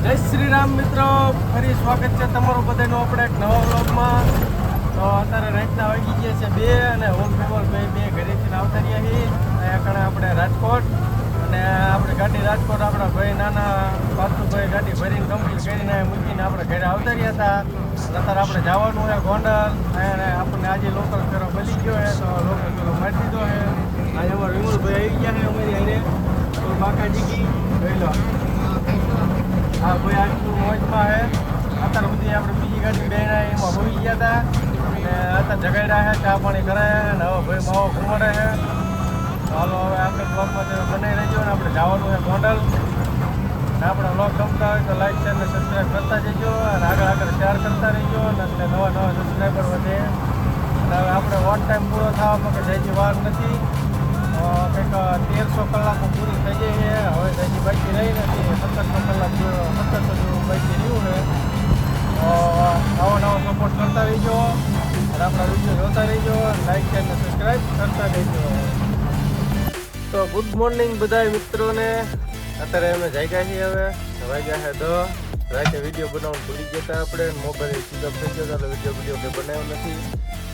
જય શ્રી રામ મિત્રો, ફરી સ્વાગત છે તમારું બધાનું આપણે એક નવા વ્લોગમાં. તો અત્યારે રાતના વાગી ગયા છે 2 અને હોમ ફેમર બે ઘરેથી આવતા રહ્યા છીએ અહીંયા કણે આપણે રાજકોટ. અને આપણે ગાડી રાજકોટ આપણા ભાઈ નાના પાર્થુભાઈ ગાડી ભરીને કમ્પ્લીટ કરીને મૂકીને આપણે ઘરે આવતા રહ્યા હતા. અત્યારે આપણે જવાનું હોય ગોંડલ અને આપણને આજે લોકલ ફેરો મળી ગયો છે તો લોકલ ફેરો મારી દીધો છે. આજે અમારા વિમલભાઈ આવી ગયા છે અમારી હારે તો બાકાજી જોઈ લો. હા ભાઈ આટલું મોજમાં છે. અત્યારે બધી આપણે બીજી ગાડી બેના એમાં હોઈ ગયા હતા અને અત્યારે જગાડ્યા છે, ચા પાણી કરાયા અને હવે ભાઈ માવો ઘુમાડે છે. ચાલો હવે આગળ બ્લોગમાં બનાવી રહેજો ને આપણે જવાનું છે ગોંડલ. આપણા બ્લોગ ગમતા હોય તો લાઈક શેર અને સબસ્ક્રાઈબ કરતા જજો અને આગળ શેર કરતા રહીજો અને નવા સબસ્ક્રાઈબર વધે. અને હવે આપણે વોટ ટાઈમ પૂરો થવામાં કે જયજી વાર નથી, કંઈક 1300 કલાકો પૂરી થઈ ગઈ છે. હવે જયજી બાકી રહી નથી, 1700 કલાક 1700 જેવું બાકી રહ્યું છે. નવો સપોર્ટ કરતા રહીજો અને આપણા વિડીયો જોતા રહીજો, લાઈક શેર અને સબસ્ક્રાઈબ કરતા રહીજો. તો ગુડ મોર્નિંગ બધા મિત્રોને. અત્યારે અમે જાગ્યા છીએ, હવે વાગ્યા છે 10. રાતે વિડીયો બનાવવાનું ભૂલી ગયા હતા આપણે, મોબાઈલ સ્વિચ ઓફ થઈ ગયો એટલે વિડીયો કંઈ બનાવ્યો નથી.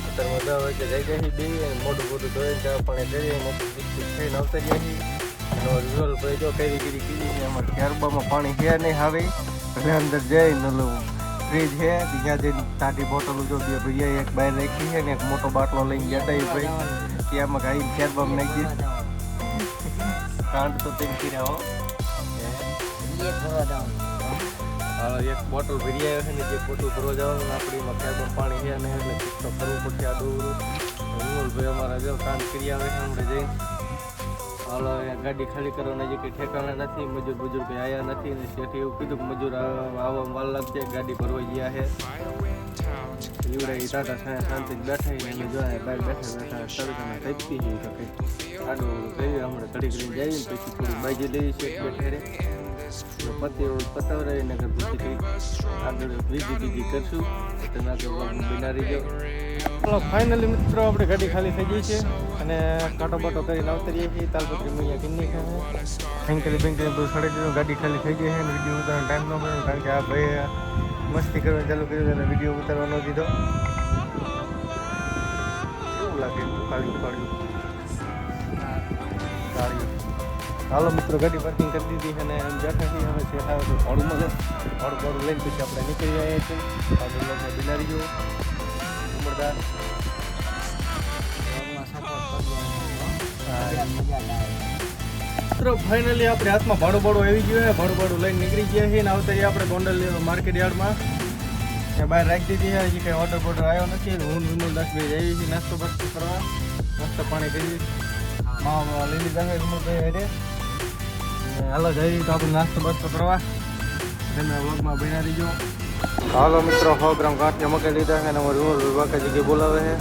અત્યારે 10 વાગે જાગ્યા છીએ બે અને મોઢું ધોઈને ચા પાણી કરી મોટું બિસ્કીટ થઈને આવતા ગયા છીએ. અને વિઝ્યુઅલ ભાઈ જો કેરીગીરી કીધી છે. અમારે કેરબામાં પાણી છે નહીં આવે એટલે અંદર જઈને ઓલું ફ્રીજ છે ત્યાં જઈને તાટી બોટલો જો બે ભૈયા એક બહાર રાખી છે ને એક મોટો બાટલો લઈને ગયા હતા એ ભાઈ ત્યાંમાં ગાઈ કેરબામાં નાખી દઈશ કાંડ તો તેમ કર્યા હો. એક બોટલ ભરી આવ્યો છે ને જે બોટલ ભરવા જવાનું આપણે એમાં કેરબામ પાણી છે ને એટલે તો કરવું પડશે આ દોરું. વિમલભાઈ અમારા જો કામ કરી આવે છે આપણે જઈને. હાલો ગાડી ખાલી કરવાના જે કંઈ ઠેકાણા નથી, મજૂર કંઈ આવ્યા નથી ને શેઠે એવું કીધું કે મજૂર આવવામાં વાર લાગશે, ગાડી ભરવા ગયા છે. એવડે એ ટાટા શાંતિ બેઠા એને જો બહાર બેઠા સડકમાં તપતી છે તો કંઈક આડું કહ્યું હમણાં ઘડી કરીને જઈએ ને પછી થોડી બાજી લઈએ છીએ બેઠે રે પતિ પતાવરાય ને પછી કંઈક આગળ બીજી કરશું તમે આગળ બનાવી જાઓ. ફાઇનલી મિત્રો આપણે ગાડી ખાલી થઈ ગઈ છે અને કાંટો બાટો કરીને આવતા રહીએ છીએ. તાલપત્રી મૈયા કિન્ની ખાને બેંકરી બધું સડી દીધું, ગાડી ખાલી થઈ ગઈ છે અને વિડીયો ઉતારવાનો ટાઈમ ન મળ્યો કારણ કે આ ભાઈ મસ્તી કરવાનું ચાલુ કર્યું અને વિડીયો ઉતારવાનો દીધો. કેવું લાગે કાળ્યું હાલો મિત્રો ગાડી પાર્કિંગ કરી દીધી અને એમ બેઠા છીએ. હવે સેટ આવે તો ભાડું મળે, ભાડું લઈને પછી આપણે નીકળી આવ્યા છીએ. આગળ લોકોને બિલાડી ગયો ઉમરદાર મિત્રો. ફાઇનલી આપણે હાથમાં ભાડું આવી ગયું છે, ભાડું લઈને નીકળી ગયા છીએ ને આવતા આપણે ગોંડલ માર્કેટ યાર્ડમાં બહાર રાખી દીધી છે. હજી કંઈ ઓર્ડર આવ્યો નથી. હું વિમલદાસ ભાઈ જઈએ છીએ નાસ્તો બાસ્તો કરવા, નાસ્તો પાણી કરી માવા લઈ લીધા છે વિમલભાઈ હારે. હાલો જઈએ તો આપણે નાસ્તો બાસ્તો કરવા, તમે વ્લોગમાં બન્યા રહીજો. હાલો મિત્રો 100 ગ્રામ ગાંઠિયા મકાઈ લીધા છે અને અમારે વિમલભાઈ બાકાજી જગ્યાએ બોલાવે છે.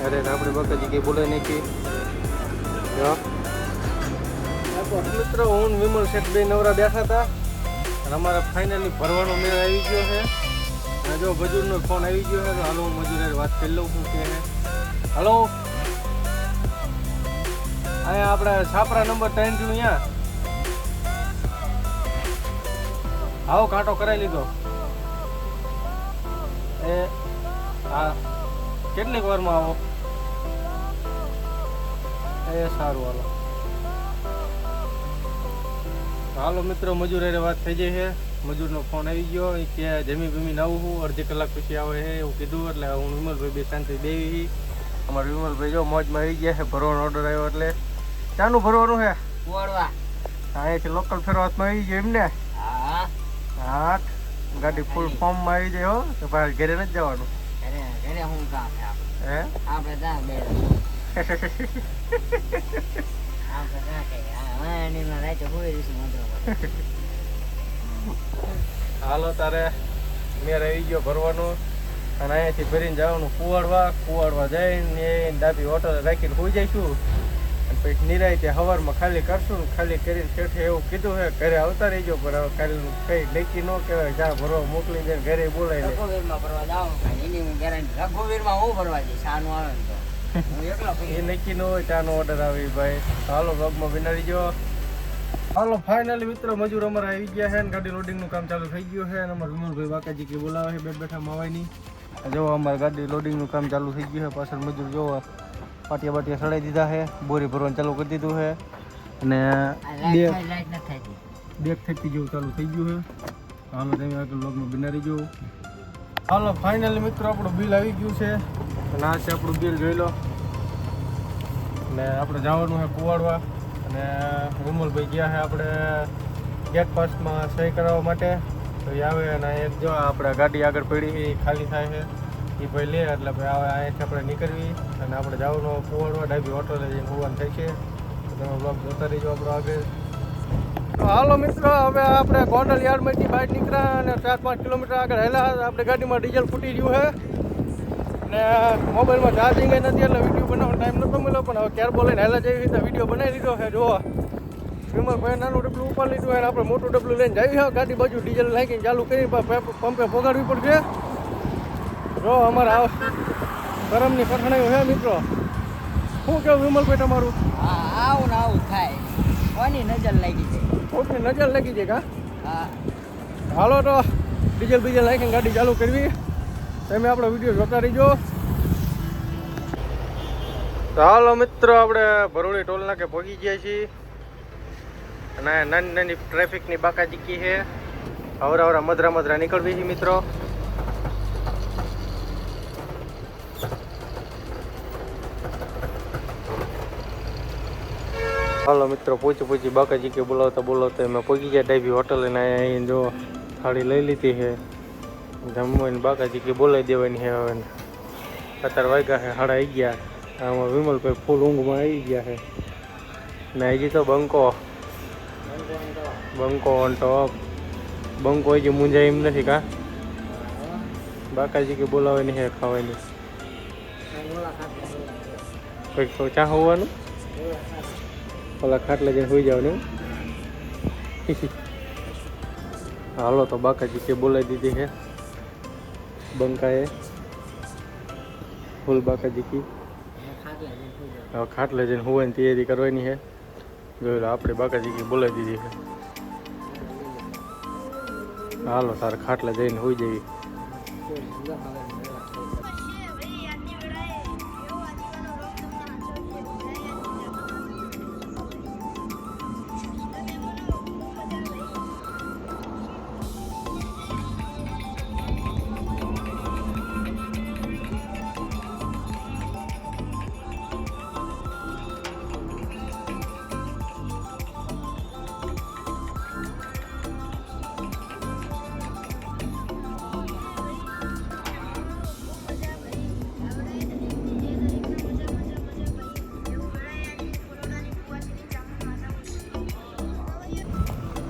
અરે આપણે બાકાજી જગ્યાએ બોલાવી નાખી. મિત્રો હું વિમલ શેઠ બે નવરા બેઠા હતા અને અમારે ફાઇનલી ભરવાનો મેળ આવી ગયો છે. અને જો મજૂરનો ફોન આવી ગયો છે તો હાલો હું મજૂર વાત કરી લઉં છું કે હલો અહીંયા આપણે છાપરા નંબર 3 છું અહીંયા આવો કાંટો કરાવી લીધો એ હા કેટલીક વારમાં આવો એ સારું. હાલો મિત્રો મજૂર હારે વાત થઈ જાય છે. મજૂરનો ફોન આવી ગયો કે જમી બમી આવું હું અડધી કલાક પછી આવે છે એવું કીધું. એટલે હું વિમલભાઈ બે શાંતિ બેવી. અમારે વિમલભાઈ જો મોજમાં આવી ગયા છે. ભરવાનો ઓર્ડર આવ્યો એટલે ચાનું ભરવાનું છે હા અહીંથી લોકલ ફેરો હાથમાં આવી ગયો એમને. હા ગાડી ફૂલ ફોર્મમાં આવી જાય હો તો બહાર ઘરે નથી જવાનું. હે હાલો તારે મેર આવી ગયો ભરવાનું અને અહીંયાથી ભરીને જવાનું કુવાડવા જઈને ડાબી હોટલ રાખીને હોઈ જઈશું અને પછી નિરાયતે સવારમાં ખાલી કરશું. ખાલી કરીને શેઠે એવું કીધું છે ઘરે આવતા રહીજો પણ હવે કાલે કઈ લેખી ન કહેવાય જા ભરવા મોકલી દે ઘરે બોલાવી લે. એ નક્કી ન હોય ચાનો ઓર્ડર આવી ભાઈ. હાલો બ્લોગમાં બનાવી જો. હાલો ફાઇનલી મિત્રો મજૂર અમારા આવી ગયા છે ને ગાડી લોડિંગનું કામ ચાલુ થઈ ગયું છે અને અમારા વિમલભાઈ બાકાજી કે બોલાવે છે બેઠા માવાઈની. જો અમારા ગાડી લોડિંગનું કામ ચાલુ થઈ ગયું છે. પાછળ મજૂર જો પાટિયા સડાઈ દીધા છે, બોરી ભરવાનું ચાલુ કરી દીધું છે અને બેગ થતી જેવું ચાલુ થઈ ગયું છે. હાલો તમે આગળ લોગમાં બનાવી જો. હાલો ફાઇનલી મિત્રો આપણું બિલ આવી ગયું છે અને આ છે આપણું બિલ જોઈ લો. અને આપણે જવાનું છે કુવાડવા અને વિમલભાઈ ગયા છે આપણે ગેટ પાસમાં સહી કરાવવા માટે. તો એ આવે અને એક જો આપણે ગાડી આગળ પડી ખાલી થાય છે એ ભાઈ લે એટલે ભાઈ આવે અહીંથી આપણે નીકળવી અને આપણે જવાનું કુવાડવા ડાબી હોટલે જઈને હોવાનું થાય છે. તમે બ્લોગ જોતા રહીજો આપણો આગળ. હાલો મિત્રો હવે આપણે ગોંડલ યાર્ડમાંથી બહાર નીકળ્યા અને 4-5 કિલોમીટર આગળ હેલા. આપણે ગાડીમાં ડીઝલ ફૂટી ગયું છે અને મોબાઈલમાં ચાર્જિંગ નથી એટલે વિડીયો બનાવવાનો ટાઈમ નહોતો મળ્યો. પણ હવે કેર બોલીને હેલા જેવી રીતે વિડીયો બનાવી દીધો છે. જોવા વિમલભાઈ નાનું ડબલું ઉપાડી લીધું હોય આપણે મોટું ડબલું લઈને જઈએ છે. ગાડી બાજુ ડીઝલ નાખીને ચાલુ કરી પંપે પોગાડવી પડશે. જો અમારા ગરમની પઠાણીઓ છે મિત્રો. શું કેવું વિમલભાઈ તમારું? આવું ને આવું થાય. કોની નજર લાગી છે? કોની નજર લાગી છે કા? હા. હાલો તો ડીઝલ નાખીને ગાડી ચાલુ કરવી. તમે આપણો વિડીયો જોતા રહીજો. તો હાલો મિત્રો આપણે ભરોડી ટોલ નાકે પહોંચી ગયા છીએ અને નાની ટ્રાફિકની બાકાચીકી છે. અવરા મધરા નીકળવી છે મિત્રો. હાલો મિત્રો પહોંચી બાકાચીકી બોલાવતા અમે પહોંચી ગયા ડાબી હોટલ અને અહીં જો થાળી લઈ લીધી છે. જમવાની બાકાચીકી બોલાવી દેવાની છે. હવે અત્યારે વાગ્યા છે 11:30. આમાં વિમલભાઈ ફૂલ ઊંઘમાં આવી ગયા છે ને હજી તો બંકો ઓન ટોપ. બંકો હજી મૂંઝાય એમ નથી કા? બાકાચીકી બોલાવવાની છે ખાવાની. કંઈક તો ચા હોવાનું ઓલા ખાટલે જઈને હોઈ જવાનું. હાલો તો બાકાચીકી બોલાવી દીધી છે બંકાએ ફૂલ બાકાચીકી. હવે ખાટલે જઈને હોવાની તૈયારી કરવાની છે. જોઈ લો આપણે બાકાચીકી બોલાવી દીધી છે. હાલો તારે ખાટલે જઈને હોઈ જવી.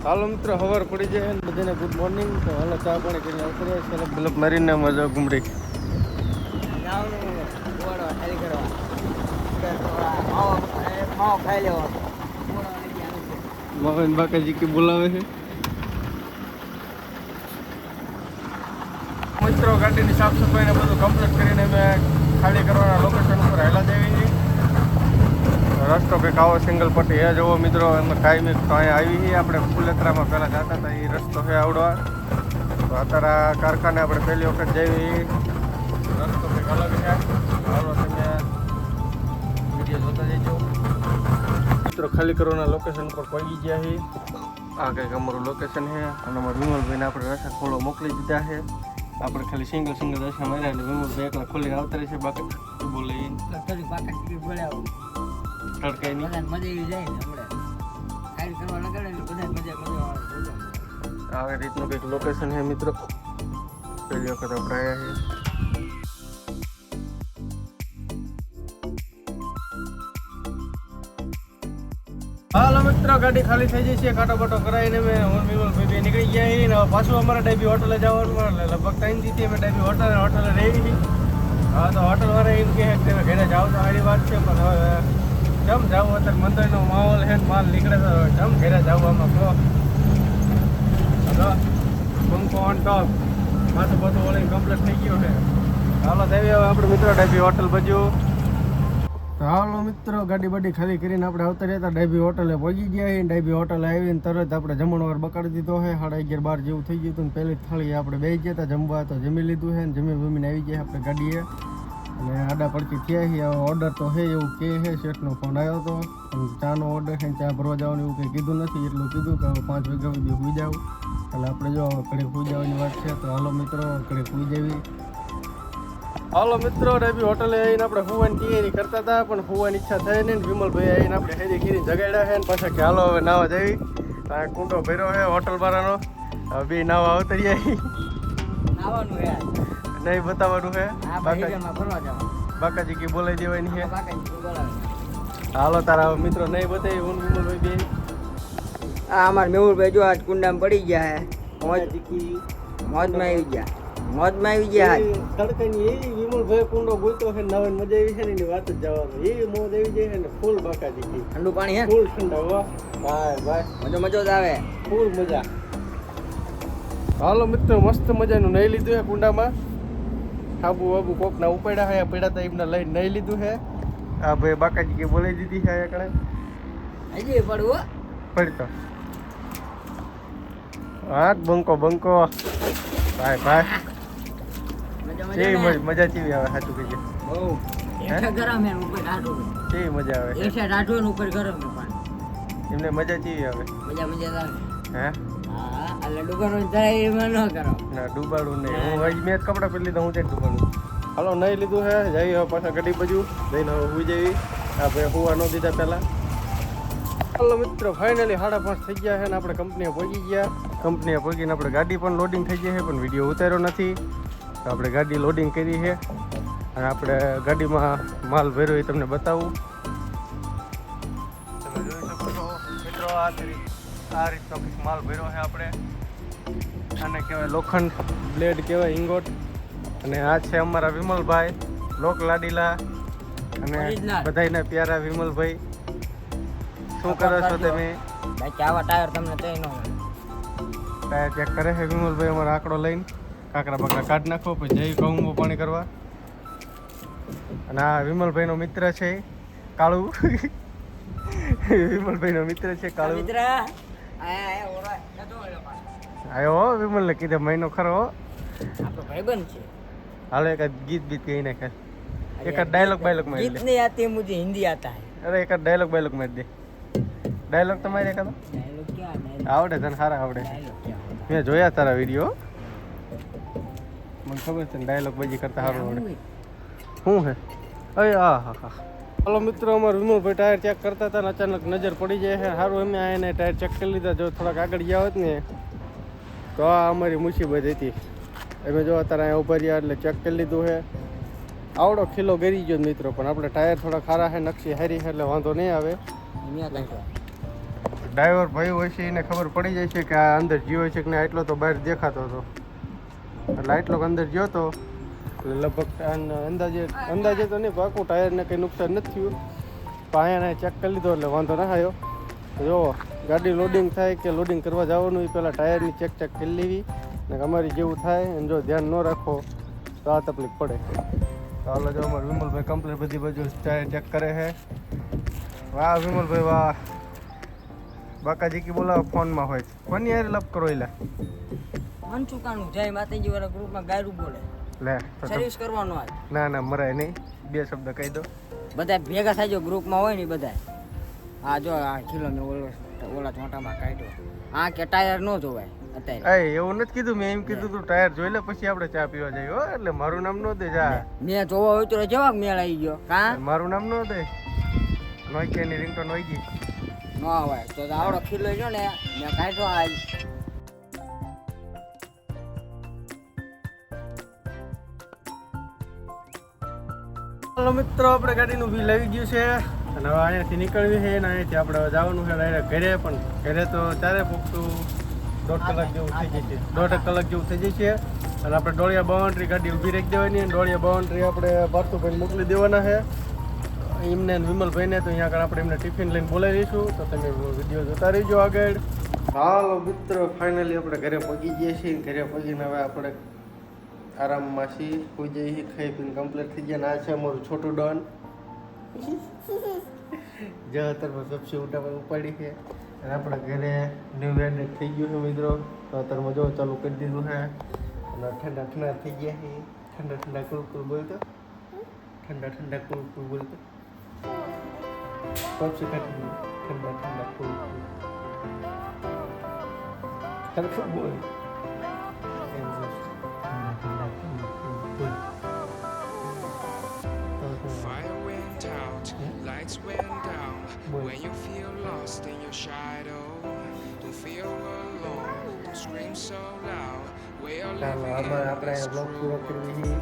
હાલો મિત્રો સવાર પડી જાય ને બધાને ગુડ મોર્નિંગ. તો હાલો ચા પાણી કરીને આવતા સલપ બલપ મારીને મજા ઘૂમડી મોહન બાકાચીકી બોલાવે છે. મિત્રો ગાડીની સાફ સફાઈને બધું કમ્પ્લીટ કરીને અમે ખાલી કરવાના લોકેશન ઉપર હેલા દેવી છે. રસ્તો કંઈક આવો સિંગલ પટ્ટી એ જોવો મિત્રો. અમે કાયમી તો અહીંયા આવી છીએ. આપણે ફુલેકરામાં પહેલાં જતા હતા એ રસ્તો છે આવડવા. તો અત્યારે આ કારખાને આપણે પહેલી વખત જઈએ. રસ્તો કંઈક અલગ છે. હાલો તમે વિડીયો જોતા જઈજો. મિત્રો ખાલી કરવાના લોકેશન પર પહોંચી ગયા છીએ. આ કંઈક અમારું લોકેશન છે અને અમારા વિમલભાઈને આપણે રસ્તા ખોલો મોકલી દીધા છે. આપણે ખાલી સિંગલ રસ્તા માર્યા એટલે વિમલભાઈ એકલા ખોલીને આવતા રહેશે. બાકી બોલે બાકાચીકી બોલાવો તડકાઈની મજા આવી જાય ને હમણાં ખાઈ કરવા લગાડે એટલે બધા મજા આવે. આ રીતનું કંઈક લોકેશન છે મિત્રો. પહેલી વખત આપણે આવ્યા છીએ. હાલો મિત્રો ગાડી ખાલી થઈ જાય છે. કાંટો બાટો કરાવીને અમે વિમલભાઈ નીકળી ગયા છીએ ને પાછું અમારે ડાબી હોટલે જવાનું. લગભગ 3 દીથી અમે ડાબી હોટલે રહી છીએ. હા તો હોટલવાળા એમ કહે કે તમે ઘરે જાઓ તો સારી વાત છે. પણ હવે જમ જાવ અત્યારે મંદિરનો માહોલ છે માલ નીકળે તો જમ ઘરે જાવ આમાં કહો. બંકો ઓન ટોપ માથું બધું ઓળી કમ્પ્લીટ થઈ ગયું છે. હાલો દેવી હવે આપણે મિત્રો ડાબી હોટલ બાજુ. તો હાલો મિત્રો, ગાડી બાડી ખાલી કરીને આપણે આવતા રહેતા ડાયબી હોટલે પહોંચી ગયા છીએ. ડાયબી હોટલે આવીને તરત આપણે જમણવાર બકાડી દીધો છે. 11:30 જેવું થઈ ગયું હતું. પહેલી થાળી આપણે બેસી ગયા હતા જમવા, તો જમી લીધું છે ને જમીને આવી ગયા આપણે ગાડીએ અને આડા પડતી થયા છીએ. ઓર્ડર તો છે એવું કે છે, શેઠનો ફોન આવ્યો હતો પણ ચાનો ઓર્ડર છે, ચા ભરવા જવાનું એવું કંઈ કીધું નથી. એટલું કીધું કે 5 વાગ્યા સુધી સુઈ જાવ. એટલે આપણે જો ઘરે સુઈ જવાની વાત છે, તો હાલો મિત્રો ઘરે સુઈ જવી. હાલો મિત્રો, ડાયબી હોટલે આવીને આપણે સુવાની તૈયારી કરતા હતા પણ સુવાની ઈચ્છા થઈ નહીં. વિમલભાઈ આવીને આપણે હેરી ખીરી જગાડ્યા છે ને પાછા કે હાલો હવે નાવા જવી. આ કુંડો ભર્યો છે હોટલ વાળાનો. હવે બે નાવા અવતરી આવી. આવવાનું હે નહીં બતાવવાનું છે. આ બાકાજીમાં ફરવા જવાનું. બાકાજી કી બોલાવી દેવાની છે. બાકાજી તું બોલાવે. હાલો તારા મિત્રો નહીં બતાવી. હું વિમલભાઈ બે આ અમાર મેહુલભાઈ જો આજ કુંડામાં પડી ગયા હે. મોજમાં આવી ગયા. મોજમાં આવી ગયા. તડકાની એવી વિમલભાઈ કુંડો ગોતો છે, નાવાની મજા આવી છે ને એની વાત જ જવાનું. એવી મોજ આવી જાય છે ને ફૂલ બાકાજી કી. ઠંડુ પાણી હે, ફૂલ ઠંડા હો. ભાઈ ભાઈ મજો જ આવે. ફૂલ મજા. હાલો મિત્રો, મસ્ત મજાનું નહીં લીધું છે કુંડામાં. સાબુ વાબુ કોકના ઉપાડ્યા છે, પડ્યા હતા એમને લઈને નહીં લીધું છે. આ ભાઈ બાકાજી કે બોલાવી દીધી છે એકડે. હજી પડવું પડતો હા બંકો ભાઈ ભાઈ મજા ચીવી આવે. સાચું કહીએ બહુ એઠે ગરમ હે ઉપર ટાઢું. કેવી મજા આવે. એઠે ટાઢું ને ઉપર ગરમ હે પાણી. એમને મજા ચીવી આવે. મજા આવે. હે હા એટલે ડુબાડો જરાય એમાં ન કરો. ના ડૂબાડું નહીં. હું હજી મેં કપડાં પહેરી લીધા, હું ત્યાં ડૂબાડું. હાલો નહીં લીધું હે. જઈ હવે પાછા ગાડી બાજુ જઈને હવે સુઈ જવી. આ ભાઈ સુવા ન દીધા પહેલાં. હાલો મિત્રો, ફાઇનલી 5:30 થઈ ગયા છે ને આપણે કંપનીએ પહોંચી ગયા. કંપનીએ પહોંચીને આપણે ગાડી પણ લોડિંગ થઈ ગઈ છે પણ વિડીયો ઉતાર્યો નથી. તો આપણે ગાડી લોડિંગ કરી છે અને આપણે ગાડીમાં માલ ભર્યો એ તમને બતાવું. તમે જોઈ શકો છો મિત્રો, આ રીતનો કંઈક માલ ભર્યો છે આપણે. આને કહેવાય લોખંડ બ્લેડ કહેવાય, ઇંગોટ. અને આ છે અમારા વિમલભાઈ, લોક લાડીલા અને બધાયના પ્યારા વિમલભાઈ. શું કરો છો તમે? બાકી આવા ટાયર તમને તઈ ન મળે. ટાયર ચેક કરે છે વિમલભાઈ અમારો આંકડો લઈને. કાંકરા બાકરા કાઢી નાખો પછી જઈ ઘઉં પાણી કરવા. અને આ વિમલભાઈનો મિત્ર છે કાળુ. વિમલભાઈનો મિત્ર છે કાળુ. મિત્ર આયા ઓરા નતો ઓલો પાસ. આવ્યો વિમલને કીધે મહિનો ખરો. આપણો ભાઈબંધ છે. હાલો એકાદ ગીત બીત કહી નાખે. એકાદ ડાયલોગ બાયલોગ મારી गीत દે. नहीं आती मुझे हिंदी आता है. અરે એકાદ ડાયલોગ બાયલોગ મારી દે. ડાયલોગ તમારે એકાદ डायलॉग क्या डायलॉग આવડે તને? સારા આવડે. क्या होता મેં જોયા તારા વિડીયો, મને ખબર છે ને ડાયલોગ બાજી કરતા સારું આવડે. શું હે અરે હા હા હા. હાલો મિત્રો, અમારા વિમલભાઈ ટાયર ચેક કરતા હતા ને અચાનક નજર પડી જાય છે. સારું અમે આને ટાયર ચેક કરી લીધા. જો થોડાક આગળ ગયા હોત ને તો આ અમારી મુસીબત હતી. અમે જો અત્યારે અહીંયા ઉભા રહ્યા એટલે ચેક કરી લીધું છે. આવડો ખીલો ગરી ગયો મિત્રો, પણ આપણે ટાયર થોડા ખારા છે, નકશી હારી છે એટલે વાંધો નહીં આવે. दुनिया का है. ડ્રાઈવર ભાઈ હોય છે એને ખબર પડી જાય છે કે આ અંદર જીવો છે કે નહીં. આટલો તો બહાર દેખાતો હતો એટલે આટલો અંદર ગયો હતો એટલે લગભગ અંદાજે તો નહીં પાકું ટાયરને કંઈ નુકસાન નથી થયું. પણ અહીંયા ચેક કરી લીધો એટલે વાંધો ના આવ્યો. જો ગાડી લોડિંગ થાય કે લોડિંગ કરવા જવાનું એ પહેલાં ટાયરની ચેક કરી લેવી ને અમારી જેવું થાય અને જો ધ્યાન ન રાખો તો આ તકલીફ પડે. તો હાલો જો અમારે વિમલભાઈ કમ્પ્લીટ બધી બાજુ ટાયર ચેક કરે છે. વાહ વિમલભાઈ વાહ. બાકાજી કી બોલાવો ફોનમાં હોય. કોની યાર લપ કરો એલા મન ચુકાનું જય માતાજી વાળા ગ્રુપમાં ગાયરું બોલે. લે તો સર્વિસ કરવાનો આજ. ના ના મરાય નહીં. 2 શબ્દ કહી દો. બધા ભેગા થાય ગ્રુપમાં હોય ને બધા. આ જો આ કિલો મેં ઓલા ચોટામાં કાઢ્યો. આ કે ટાયર ન જોવાય અત્યારે. એવું નથી કીધું મેં. એમ કીધું તું ટાયર જોઈ લે પછી આપણે ચા પીવા જઈએ હો. એટલે મારું નામ ન દે. જા મેં જોવા હોય તો જવાબ મેળ આવી ગયો. કા મારું નામ ન દે. નોઈકિયાની રિંગટોન હોય ગઈ ન હોય તો આવડો કિલો જો ને મેં કાઢ્યો આજ. ચાલો મિત્રો, આપણે ગાડીનું બિલ આવી ગયું છે અને હવે અહીંયાથી નીકળવી છે અને અહીંયાથી આપણે હવે જવાનું છે ડાયરેક્ટ ઘરે. પણ ઘરે તો ચારે પૂગતું 1.5 કલાક જેવું થઈ જશે. 1.5 કલાક જેવું થઈ જશે અને આપણે ડોળિયા બાઉન્ડ્રી ગાડી ઊભી રાખી દેવાની. અને ડોળિયા બાઉન્ડ્રી આપણે પાર્થુભાઈને મોકલી દેવાના છે એમને વિમલભાઈને. તો અહીંયા આગળ આપણે એમને ટિફિન લઈને બોલાવી દઈશું. તો તમે વિડીયો જોતા રહીજો આગળ. હાલો મિત્રો, ફાઇનલી આપણે ઘરે પહોંચી જઈએ છીએ. ઘરે પહોંચીને હવે આપણે આરામમાં છીએ, સુઈ જઈએ, ખાઈ પીને કમ્પ્લીટ થઈ ગયા. આ છે અમારું છોટું ડોન જો અત્યારમાં સબસી ઉપાડી છે અને આપણા ઘરે ન્યૂ વેન્ડ થઈ ગયું છે મિત્રો. તો અત્યારમાં જો ચાલુ કરી દીધું છે અને ઠંડા ઠંડા થઈ ગયા છે. ઠંડા ઠંડા કુલકુલ બોલતો, ઠંડા ઠંડા કુલકુલ બોલતો. સબસી ખાતી ઠંડા ઠંડા કુલકુલ સરખું બોલ. ઠંડા ઠંડા kulkul. Fire went out, lights went down. Boy. When you feel lost in your shadow, don't feel alone, don't scream so loud. We are ચાલો living આમાં in આપણે this બ્લોગ પૂરો cruel કરવી.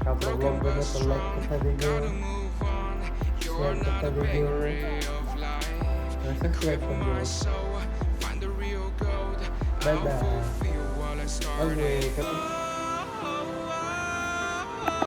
આપણો બ્લોગ broken ગમે but તો like strong. કરતા દેજો, Gotta move on. You're share not કરતા a દેજો bakery of life. અને સબસ્ક્રાઈબ Cripple કરી my દેજો. soul, find the real gold. Bye I'll bye. fulfill what I આવજો started. કપિલ.